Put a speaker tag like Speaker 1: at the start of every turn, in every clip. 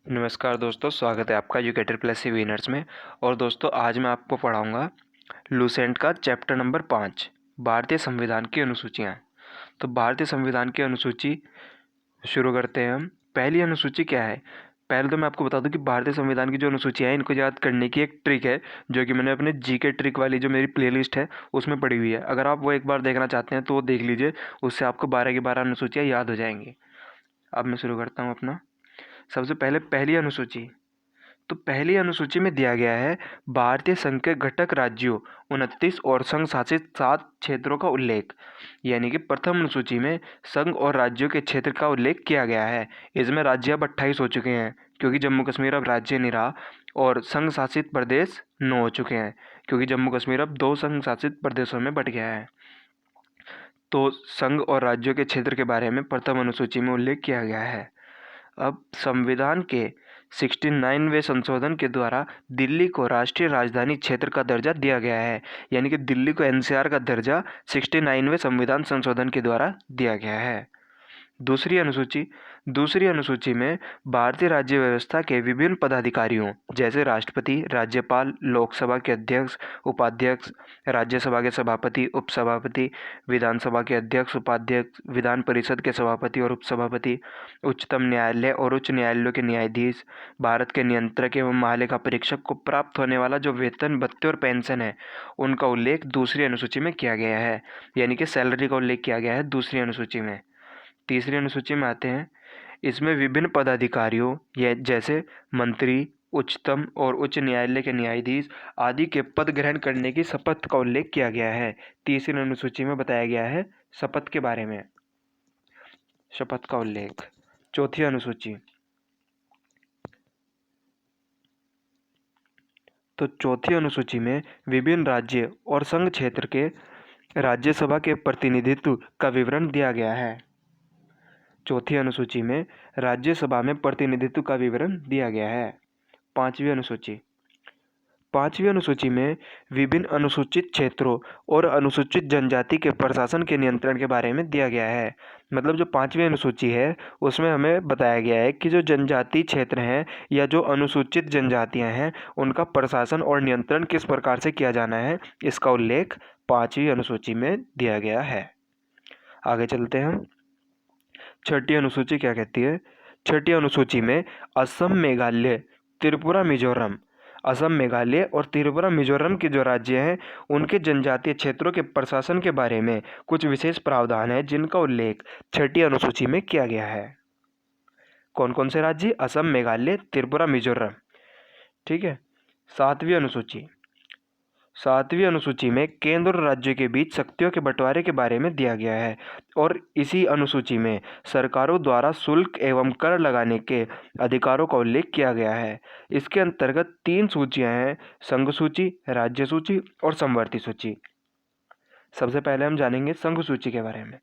Speaker 1: नमस्कार दोस्तों, स्वागत है आपका एजुकेटर प्लस सी विनर्स में। और दोस्तों, आज मैं आपको पढ़ाऊँगा लूसेंट का चैप्टर नंबर 5, भारतीय संविधान की अनुसूचियाँ। तो भारतीय संविधान की अनुसूची शुरू करते हैं हम। पहली अनुसूची क्या है? पहले तो मैं आपको बता दूं कि भारतीय संविधान की जो अनुसूचियाँ हैं, इनको याद करने की एक ट्रिक है, जो कि मैंने अपने जीके ट्रिक वाली जो मेरी प्लेलिस्ट है उसमें पड़ी हुई है। अगर आप वो एक बार देखना चाहते हैं तो वो देख लीजिए, उससे आपको 12 की 12 अनुसूचियाँ याद हो जाएंगी। अब मैं शुरू करता हूँ अपना। सबसे पहले पहली अनुसूची। तो पहली अनुसूची में दिया गया है भारतीय संघ के घटक राज्यों 29 और संघ शासित 7 क्षेत्रों का उल्लेख। यानी कि प्रथम अनुसूची में संघ और राज्यों के क्षेत्र का उल्लेख किया गया है। इसमें राज्य अब 28 हो चुके हैं, क्योंकि जम्मू कश्मीर अब राज्य नहीं रहा, और संघ शासित प्रदेश 9 हो चुके हैं, क्योंकि जम्मू कश्मीर अब 2 संघ शासित प्रदेशों में बंट गया है। तो संघ और राज्यों के क्षेत्र के बारे में प्रथम अनुसूची में उल्लेख किया गया है। अब संविधान के 69वें संशोधन के द्वारा दिल्ली को राष्ट्रीय राजधानी क्षेत्र का दर्जा दिया गया है। यानी कि दिल्ली को एनसीआर का दर्जा 69वें संविधान संशोधन के द्वारा दिया गया है। दूसरी अनुसूची में भारतीय राज्य व्यवस्था के विभिन्न पदाधिकारियों जैसे राष्ट्रपति, राज्यपाल, लोकसभा के अध्यक्ष, उपाध्यक्ष, राज्यसभा के सभापति, उपसभापति, विधानसभा के अध्यक्ष, उपाध्यक्ष, विधान परिषद के सभापति और उपसभापति, उच्चतम न्यायालय और उच्च न्यायालयों के न्यायाधीश, भारत के नियंत्रक एवं महालेखा परीक्षक को प्राप्त होने वाला जो वेतन, भत्ते और पेंशन है, उनका उल्लेख दूसरी अनुसूची में किया गया है। यानी कि सैलरी का उल्लेख किया गया है दूसरी अनुसूची में। तीसरी अनुसूची में आते हैं। इसमें विभिन्न पदाधिकारियों जैसे मंत्री, उच्चतम और उच्च न्यायालय के न्यायाधीश आदि के पद ग्रहण करने की शपथ का उल्लेख किया गया है। तीसरी अनुसूची में बताया गया है शपथ के बारे में, शपथ का उल्लेख। चौथी अनुसूची। तो चौथी अनुसूची में विभिन्न राज्य और संघ क्षेत्र के राज्यसभा के प्रतिनिधित्व का विवरण दिया गया है। चौथी अनुसूची में राज्यसभा में प्रतिनिधित्व का विवरण दिया गया है। पांचवी अनुसूची में विभिन्न अनुसूचित क्षेत्रों और अनुसूचित जनजाति के प्रशासन के नियंत्रण के बारे में दिया गया है। मतलब जो पांचवी अनुसूची है उसमें हमें बताया गया है कि जो जनजाति क्षेत्र हैं या जो अनुसूचित जनजातियां हैं, उनका प्रशासन और नियंत्रण किस प्रकार से किया जाना है, इसका उल्लेख पांचवी अनुसूची में दिया गया है। आगे चलते हैं हम। छठी अनुसूची क्या कहती है? छठी अनुसूची में असम, मेघालय, त्रिपुरा, मिजोरम, असम, मेघालय और त्रिपुरा, मिजोरम के जो राज्य हैं, उनके जनजातीय क्षेत्रों के प्रशासन के बारे में कुछ विशेष प्रावधान है, जिनका उल्लेख छठी अनुसूची में किया गया है। कौन कौन से राज्य? असम, मेघालय, त्रिपुरा, मिजोरम। ठीक है। सातवीं अनुसूची में केंद्र और राज्य के बीच शक्तियों के बंटवारे के बारे में दिया गया है, और इसी अनुसूची में सरकारों द्वारा शुल्क एवं कर लगाने के अधिकारों का उल्लेख किया गया है। इसके अंतर्गत 3 सूचियां हैं: संघ सूची, राज्य सूची और समवर्ती सूची। सबसे पहले हम जानेंगे संघ सूची के बारे में।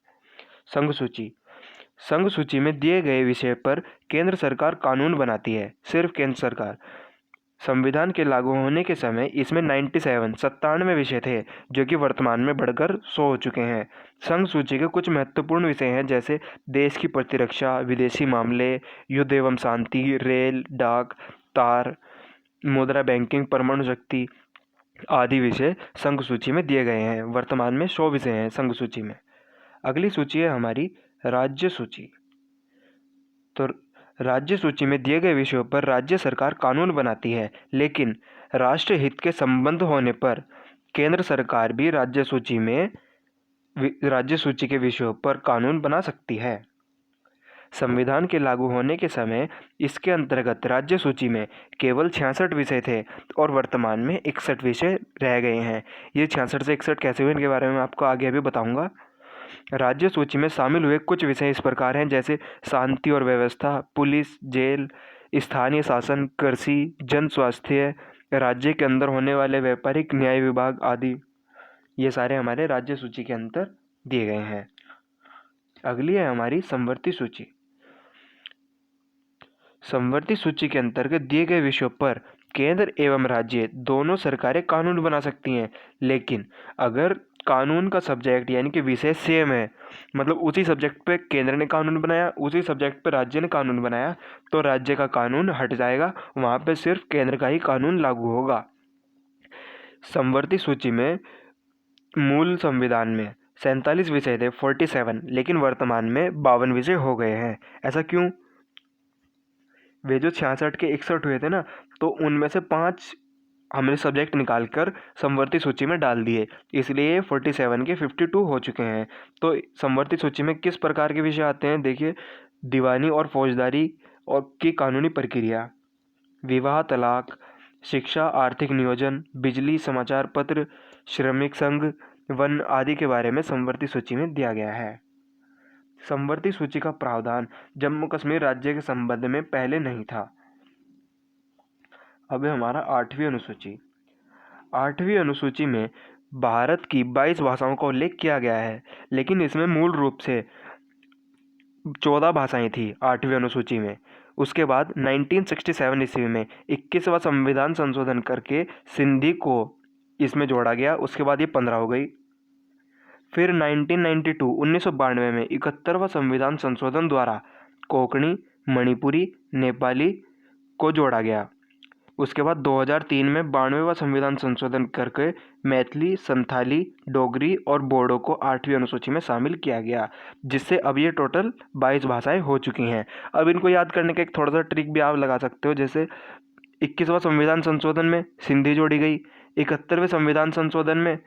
Speaker 1: संघ सूची में दिए गए विषय पर केंद्र सरकार कानून बनाती है, सिर्फ केंद्र सरकार। संविधान के लागू होने के समय इसमें 97 विषय थे, जो कि वर्तमान में बढ़कर 100 हो चुके हैं। संघ सूची के कुछ महत्वपूर्ण विषय हैं, जैसे देश की प्रतिरक्षा, विदेशी मामले, युद्ध एवं शांति, रेल, डाक, तार, मुद्रा, बैंकिंग, परमाणु शक्ति आदि विषय संघ सूची में दिए गए हैं। वर्तमान में 100 विषय हैं संघ सूची में। अगली सूची है हमारी राज्य सूची। तो राज्य सूची में दिए गए विषयों पर राज्य सरकार कानून बनाती है, लेकिन राष्ट्र हित के संबंध होने पर केंद्र सरकार भी राज्य सूची के विषयों पर कानून बना सकती है। संविधान के लागू होने के समय इसके अंतर्गत राज्य सूची में केवल 66 विषय थे, और वर्तमान में 61 विषय रह गए हैं। ये 66 से 61 कैसे हुए, इनके बारे में आपको आगे अभी बताऊंगा। राज्य सूची में शामिल हुए कुछ विषय इस प्रकार हैं, जैसे शांति और व्यवस्था, पुलिस, जेल, स्थानीय शासन, कृषि, जन स्वास्थ्य, राज्य के अंदर होने वाले व्यापारिक न्याय विभाग आदि। ये सारे हमारे राज्य सूची के अंदर दिए गए हैं। अगली है हमारी समवर्ती सूची। समवर्ती सूची के अंतर्गत दिए गए विषयों पर केंद्र एवं राज्य दोनों सरकारें कानून बना सकती हैं, लेकिन अगर कानून का सब्जेक्ट यानी कि विषय सेम है, मतलब उसी सब्जेक्ट पे केंद्र ने कानून बनाया, उसी सब्जेक्ट पे राज्य ने कानून बनाया, तो राज्य का कानून हट जाएगा, वहाँ पे सिर्फ केंद्र का ही कानून लागू होगा। समवर्ती सूची में मूल संविधान में 47 विषय थे, 47, लेकिन वर्तमान में 52 विषय हो गए हैं। ऐसा क्यों? वे जो 66 के 61 हुए थे ना, तो उनमें से 5 हमने सब्जेक्ट निकाल कर समवर्ती सूची में डाल दिए, इसलिए 47 के 52 हो चुके हैं। तो समवर्ती सूची में किस प्रकार के विषय आते हैं? देखिए, दीवानी और फौजदारी और की कानूनी प्रक्रिया, विवाह, तलाक, शिक्षा, आर्थिक नियोजन, बिजली, समाचार पत्र, श्रमिक संघ, वन आदि के बारे में समवर्ती सूची में दिया गया है। समवर्ती सूची का प्रावधान जम्मू कश्मीर राज्य के संबंध में पहले नहीं था। अब है हमारा 8वीं अनुसूची। 8वीं अनुसूची में भारत की 22 भाषाओं का उल्लेख किया गया है, लेकिन इसमें मूल रूप से 14 भाषाएं थी 8वीं अनुसूची में। उसके बाद 1967 ईस्वी में 21वां संविधान संशोधन करके सिंधी को इसमें जोड़ा गया, उसके बाद ये 15 हो गई। फिर 1992 में 71वां संविधान संशोधन द्वारा कोंकणी, मणिपुरी, नेपाली को जोड़ा गया। उसके बाद 2003 में 92वां संविधान संशोधन करके मैथिली, संथाली, डोगरी और बोडो को 8वीं अनुसूची में शामिल किया गया, जिससे अब ये टोटल 22 भाषाएं हो चुकी हैं। अब इनको याद करने का एक थोड़ा सा ट्रिक भी आप लगा सकते हो, जैसे 21वां संविधान संशोधन में सिंधी जोड़ी गई, 71वें संविधान संशोधन में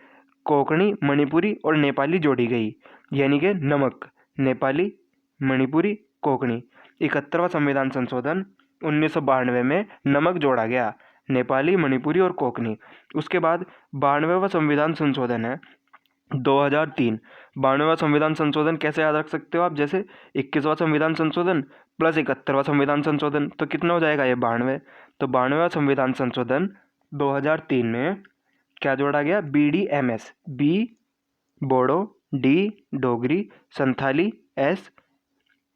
Speaker 1: कोंकणी, मणिपुरी और नेपाली जोड़ी गई, यानी कि नमक, नेपाली, मणिपुरी, कोंकणी। 71वां संविधान संशोधन 1992 में नमक जोड़ा गया, नेपाली, मणिपुरी और कोंकणी। उसके बाद 92वां संविधान संशोधन है 2003। 92वां संविधान संशोधन कैसे याद रख सकते हो आप? जैसे 21वां संविधान संशोधन प्लस 71वां संविधान संशोधन, तो कितना हो जाएगा ये 92। तो 92वां संविधान संशोधन 2003 में क्या जोड़ा गया? BDMS, B Bodo, D Dogri, Santhali, S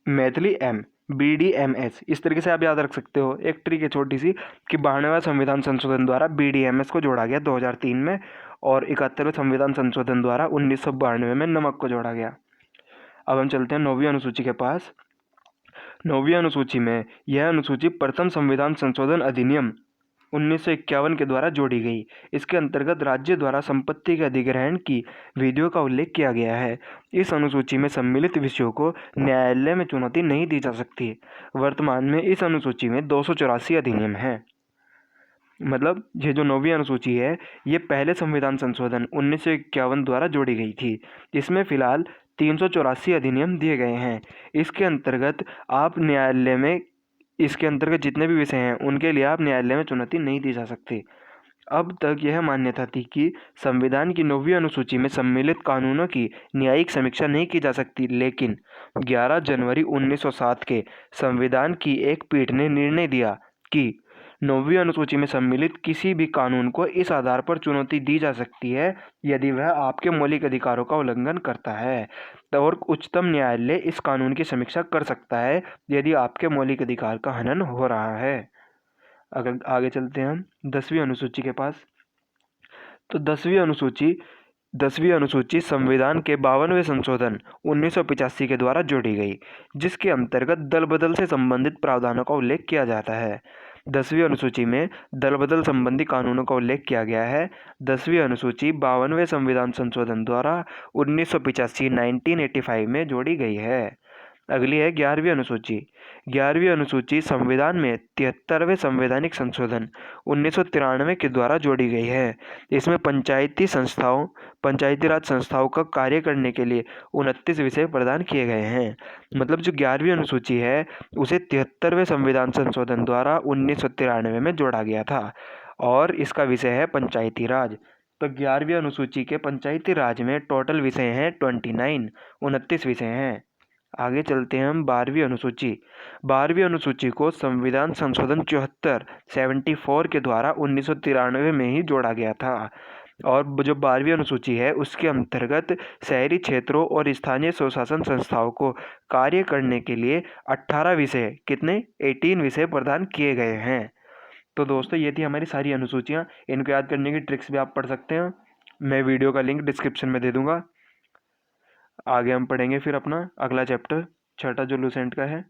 Speaker 1: Maithili, M BDMS। इस तरीके से आप याद रख सकते हो। एक ट्रिक है छोटी सी कि 92वां संविधान संशोधन द्वारा BDMS को जोड़ा गया 2003 में, और 71वें संविधान संशोधन द्वारा 1992 में नमक को जोड़ा गया। अब हम चलते हैं 9वीं अनुसूची के पास। 9वीं अनुसूची में यह अनुसूची प्रथम संविधान संशोधन अधिनियम 1951 के द्वारा जोड़ी गई। इसके अंतर्गत राज्य द्वारा संपत्ति के अधिग्रहण की विधियों का उल्लेख किया गया है। इस अनुसूची में सम्मिलित विषयों को न्यायालय में चुनौती नहीं दी जा सकती। वर्तमान में इस अनुसूची में 284 अधिनियम हैं। मतलब ये जो 9वीं अनुसूची है, ये पहले संविधान संशोधन 1951 द्वारा जोड़ी गई थी। इसमें फिलहाल 384 अधिनियम दिए गए हैं। इसके अंतर्गत आप न्यायालय में, इसके अंतर्गत जितने भी विषय हैं उनके लिए आप न्यायालय में चुनौती नहीं दी जा सकती। अब तक यह मान्यता थी कि संविधान की 9वीं अनुसूची में सम्मिलित कानूनों की न्यायिक समीक्षा नहीं की जा सकती, लेकिन 11 जनवरी 1907 के संविधान की एक पीठ ने निर्णय दिया कि 9वीं अनुसूची में सम्मिलित किसी भी कानून को इस आधार पर चुनौती दी जा सकती है यदि वह आपके मौलिक अधिकारों का उल्लंघन करता है, और उच्चतम न्यायालय इस कानून की समीक्षा कर सकता है यदि आपके मौलिक अधिकार का हनन हो रहा है। अगर आगे चलते हैं हम 10वीं अनुसूची के पास, तो 10वीं अनुसूची संविधान के 52वें संशोधन 1985 के द्वारा जोड़ी गई, जिसके अंतर्गत दल बदल से संबंधित प्रावधानों का उल्लेख किया जाता है। 10वीं अनुसूची में दल बदल संबंधी कानूनों का उल्लेख किया गया है। 10वीं अनुसूची 52वें संविधान संशोधन द्वारा 1985 में जोड़ी गई है। अगली है 11वीं अनुसूची। 11वीं अनुसूची संविधान में 73वें संवैधानिक संशोधन 1993 के द्वारा जोड़ी गई है। इसमें पंचायती राज संस्थाओं का कार्य करने के लिए 29 विषय प्रदान किए गए हैं। मतलब जो 11वीं अनुसूची है उसे 73वें संविधान संशोधन द्वारा 1993 में जोड़ा गया था, और इसका विषय है पंचायती राज। तो 11वीं अनुसूची के पंचायती राज में टोटल विषय हैं 29 विषय हैं। आगे चलते हैं हम 12वीं अनुसूची। 12वीं अनुसूची को संविधान संशोधन 74 के द्वारा 1993 में ही जोड़ा गया था, और जो 12वीं अनुसूची है उसके अंतर्गत शहरी क्षेत्रों और स्थानीय स्वशासन संस्थाओं को कार्य करने के लिए 18 विषय 18 विषय प्रदान किए गए हैं। तो दोस्तों ये थी हमारी सारी अनुसूचियाँ। इनको याद करने की ट्रिक्स भी आप पढ़ सकते हैं। मैं वीडियो का लिंक डिस्क्रिप्शन में दे दूँगा। आगे हम पढ़ेंगे फिर अपना अगला चैप्टर, छठा जो लूसेंट का है।